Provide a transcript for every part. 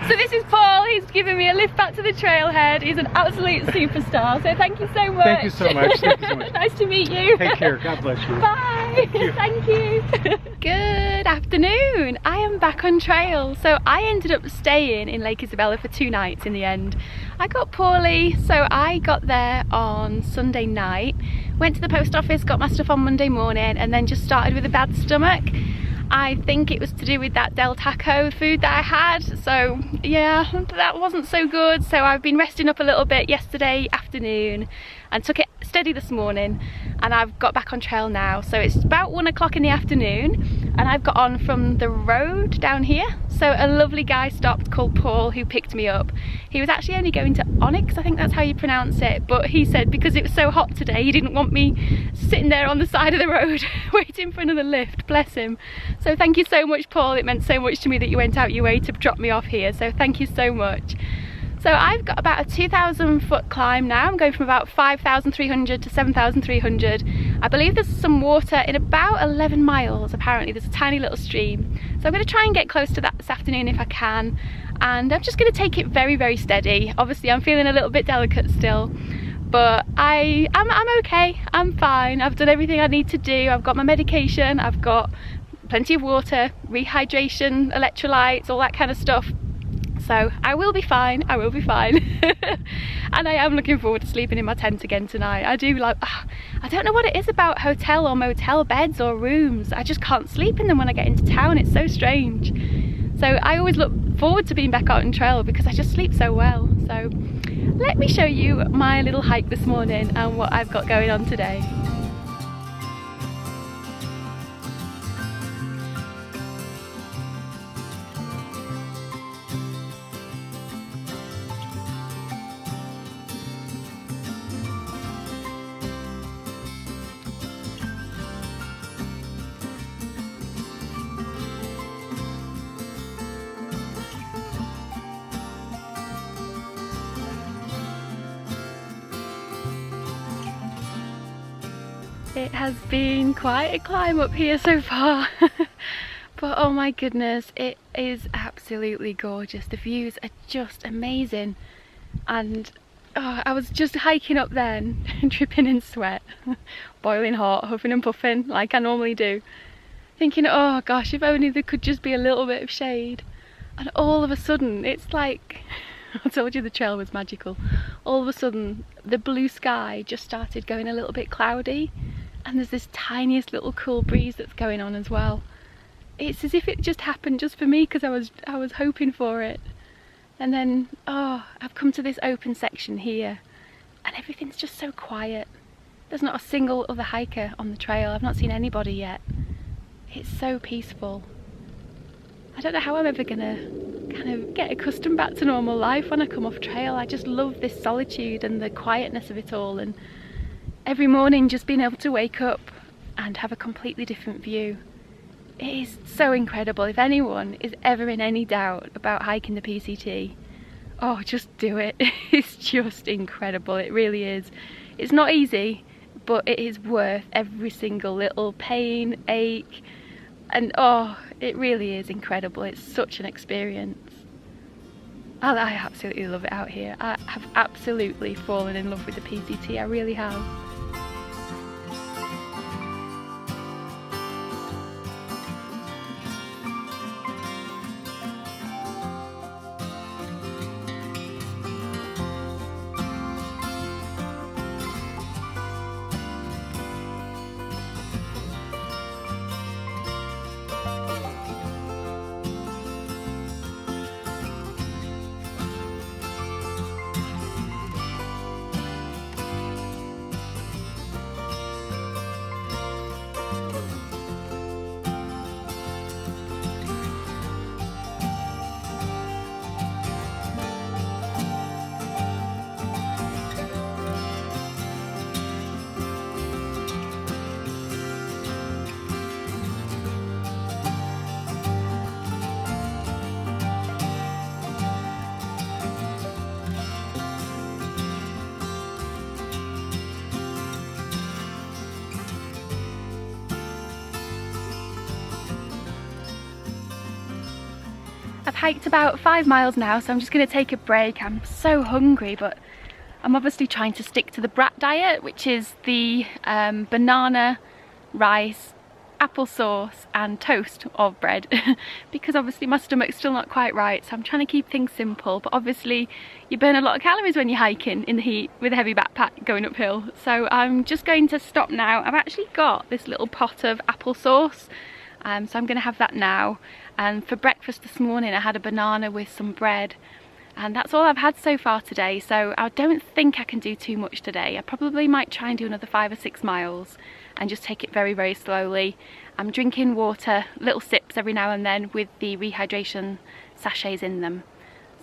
So this is Paul, he's giving me a lift back to the trailhead. He's an absolute superstar, so thank you so much. Thank you so much. Thank you so much. Nice to meet you. Take care. God bless you. Bye. Thank you. Thank you. Good afternoon. I am back on trail. So I ended up staying in Lake Isabella for 2 nights in the end. I got poorly, so I got there on Sunday night, went to the post office, got my stuff on Monday morning, and then just started with a bad stomach. I think it was to do with that Del Taco food that I had, so yeah, that wasn't so good. So I've been resting up a little bit yesterday afternoon and took it steady this morning, and I've got back on trail now. So it's about 1 o'clock in the afternoon and I've got on from the road down here. So a lovely guy stopped called Paul who picked me up. He was actually only going to Onyx, I think that's how you pronounce it, but he said because it was so hot today he didn't want me sitting there on the side of the road waiting for another lift, bless him. So thank you so much, Paul, it meant so much to me that you went out your way to drop me off here, so thank you so much. So I've got about a 2,000 foot climb now. I'm going from about 5,300 to 7,300. I believe there's some water in about 11 miles, apparently. There's a tiny little stream. So I'm going to try and get close to that this afternoon if I can. And I'm just going to take it very, very steady. Obviously, I'm feeling a little bit delicate still. But I'm okay, I'm fine. I've done everything I need to do. I've got my medication, I've got plenty of water, rehydration, electrolytes, all that kind of stuff. So I will be fine, I will be fine. And I am looking forward to sleeping in my tent again tonight. I do like, I don't know what it is about hotel or motel beds or rooms. I just can't sleep in them when I get into town, it's so strange. So I always look forward to being back out on trail because I just sleep so well. So let me show you my little hike this morning and what I've got going on today. It has been quite a climb up here so far, but oh my goodness, it is absolutely gorgeous. The views are just amazing, and I was just hiking up then, dripping in sweat, boiling hot, huffing and puffing like I normally do, thinking, oh gosh, if only there could just be a little bit of shade. And all of a sudden, it's like, I told you the trail was magical. All of a sudden, the blue sky just started going a little bit cloudy, and there's this tiniest little cool breeze that's going on as well. It's as if it just happened just for me because I was hoping for it. And then, oh, I've come to this open section here and everything's just so quiet. There's not a single other hiker on the trail. I've not seen anybody yet. It's so peaceful. I don't know how I'm ever gonna kind of get accustomed back to normal life when I come off trail. I just love this solitude and the quietness of it all, and every morning just being able to wake up and have a completely different view. It is so incredible. If anyone is ever in any doubt about hiking the PCT, oh, just do it. It's just incredible, it really is. It's not easy, but it is worth every single little pain, ache, and oh, it really is incredible. It's such an experience. I absolutely love it out here. I have absolutely fallen in love with the PCT, I really have. hiked about 5 miles now, so I'm just going to take a break. I'm so hungry, but I'm obviously trying to stick to the brat diet, which is the banana, rice, applesauce and toast of bread because obviously my stomach's still not quite right, so I'm trying to keep things simple. But obviously you burn a lot of calories when you're hiking in the heat with a heavy backpack going uphill, so I'm just going to stop now. I've actually got this little pot of applesauce, so I'm going to have that now. And for breakfast this morning I had a banana with some bread, and that's all I've had so far today, so I don't think I can do too much today. I probably might try and do another 5 or 6 miles and just take it very, very slowly. I'm drinking water, little sips every now and then with the rehydration sachets in them.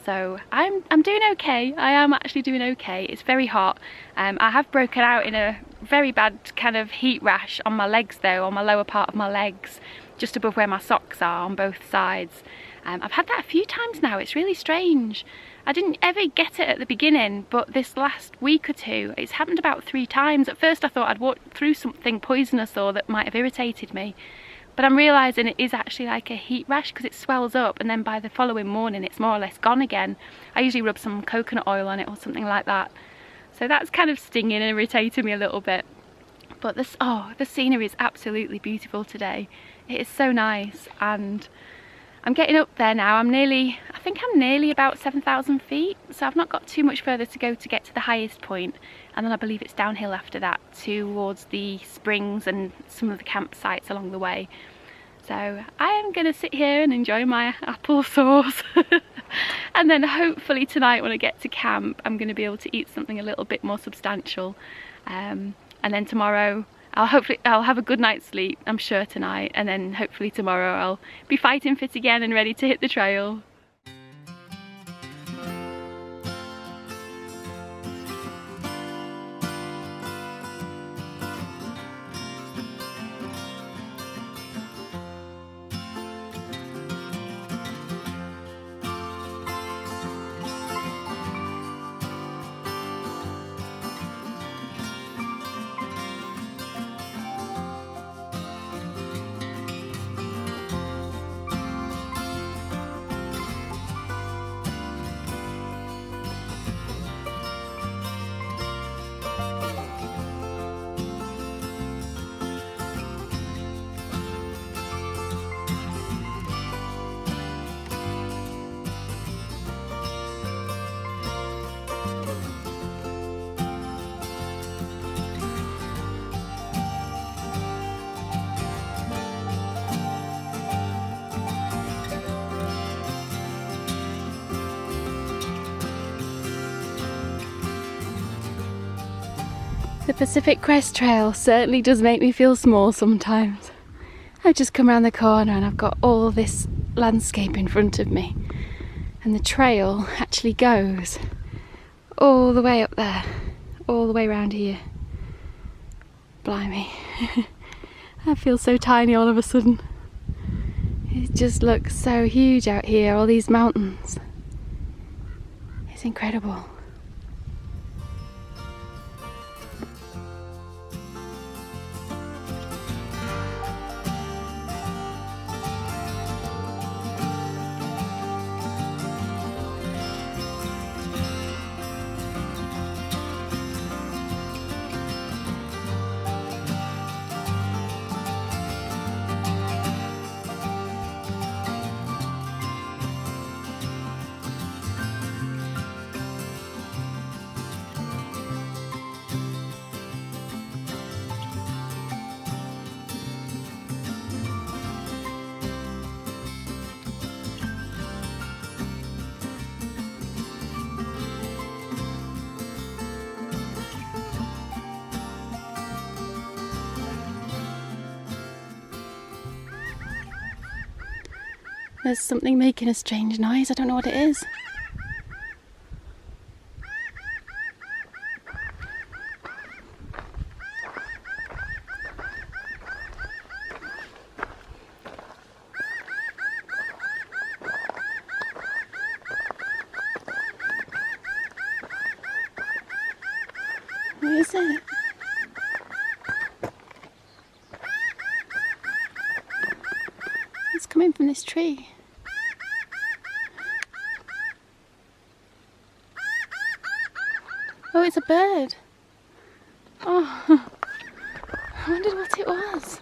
So I'm doing okay. I am actually doing okay. It's very hot. I have broken out in a very bad kind of heat rash on my legs though, on my lower part of my legs, just above where my socks are on both sides. I've had that a few times now. It's really strange. I didn't ever get it at the beginning, but this last week or two it's happened about 3 times. At first I thought I'd walked through something poisonous or that might have irritated me, but I'm realising it is actually like a heat rash because it swells up and then by the following morning it's more or less gone again. I usually rub some coconut oil on it or something like that, so that's kind of stinging and irritating me a little bit. But this, oh, the scenery is absolutely beautiful today. It is so nice, and I'm getting up there now. I think I'm nearly about 7,000 feet, so I've not got too much further to go to get to the highest point, and then I believe it's downhill after that towards the springs and some of the campsites along the way. So I am going to sit here and enjoy my applesauce and then hopefully tonight when I get to camp I'm going to be able to eat something a little bit more substantial, and then tomorrow I'll have a good night's sleep, I'm sure, tonight, and then hopefully tomorrow I'll be fighting fit again and ready to hit the trail. The Pacific Crest Trail certainly does make me feel small sometimes. I've just come around the corner and I've got all this landscape in front of me, and the trail actually goes all the way up there, all the way around here. Blimey. I feel so tiny all of a sudden. It just looks so huge out here, all these mountains. It's incredible. There's something making a strange noise, I don't know what it is. What is it? It's coming from this tree. it's a bird. Oh, I wondered what it was.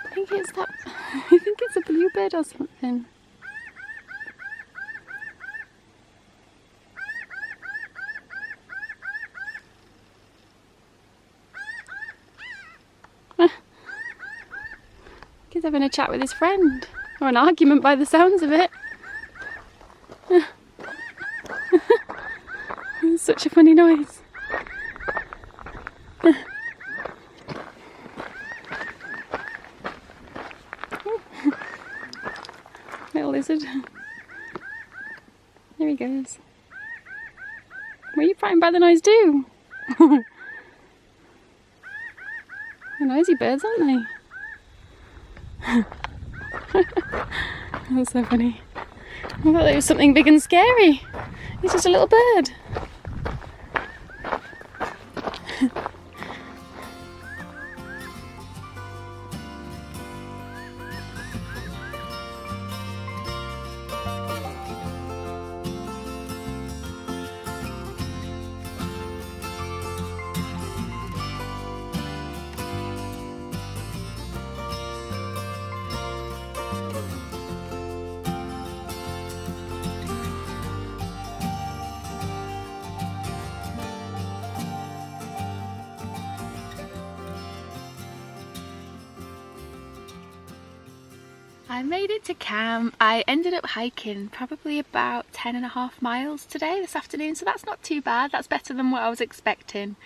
I think it's that. I think it's a bluebird or something. He's having a chat with his friend, or an argument by the sounds of it. It's such a funny noise. Little lizard. There he goes. Were you frightened by the noise too? They're noisy birds, aren't they? That's so funny. I thought it was something big and scary. It's just a little bird. I made it to camp. I ended up hiking probably about 10.5 miles today, this afternoon, so that's not too bad. That's better than what I was expecting.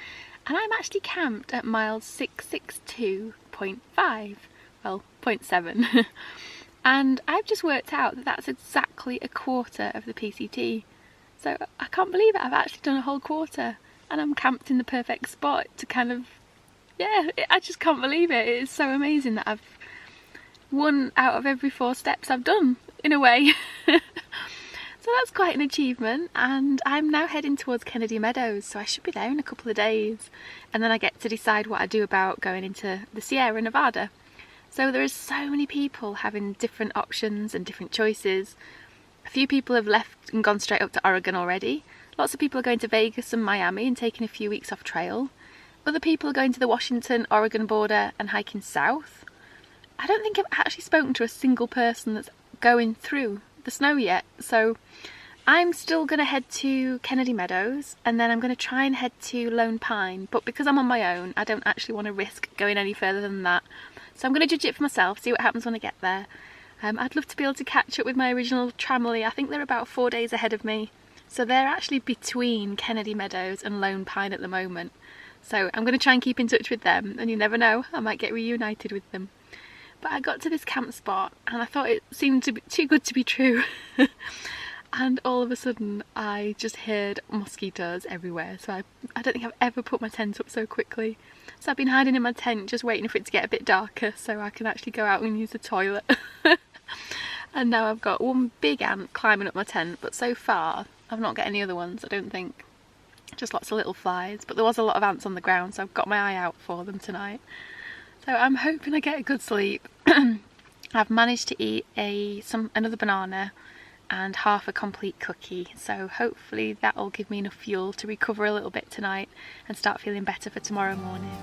And I'm actually camped at miles 662.5, well, 0.7. And I've just worked out that that's exactly a quarter of the PCT. So I can't believe it, I've actually done a whole quarter. And I'm camped in the perfect spot to kind of, yeah, I just can't believe it. It is so amazing that I've 1 out of every 4 steps I've done, in a way. So that's quite an achievement, and I'm now heading towards Kennedy Meadows, so I should be there in a couple of days, and then I get to decide what I do about going into the Sierra Nevada. So there is so many people having different options and different choices. A few people have left and gone straight up to Oregon already. Lots of people are going to Vegas and Miami and taking a few weeks off trail. Other people are going to the Washington-Oregon border and hiking south. I don't think I've actually spoken to a single person that's going through the snow yet, so I'm still going to head to Kennedy Meadows, and then I'm going to try and head to Lone Pine, but because I'm on my own, I don't actually want to risk going any further than that. So I'm going to judge it for myself, see what happens when I get there. I'd love to be able to catch up with my original tramily. I think they're about 4 days ahead of me, so they're actually between Kennedy Meadows and Lone Pine at the moment. So I'm going to try and keep in touch with them, and you never know, I might get reunited with them. But I got to this camp spot and I thought it seemed to be too good to be true. And all of a sudden I just heard mosquitoes everywhere. So I don't think I've ever put my tent up so quickly. So I've been hiding in my tent just waiting for it to get a bit darker so I can actually go out and use the toilet. And now I've got one big ant climbing up my tent, but so far I've not got any other ones, I don't think. Just lots of little flies, but there was a lot of ants on the ground, so I've got my eye out for them tonight. So I'm hoping I get a good sleep. I've managed to eat another banana and half a complete cookie, so hopefully that'll give me enough fuel to recover a little bit tonight and start feeling better for tomorrow morning.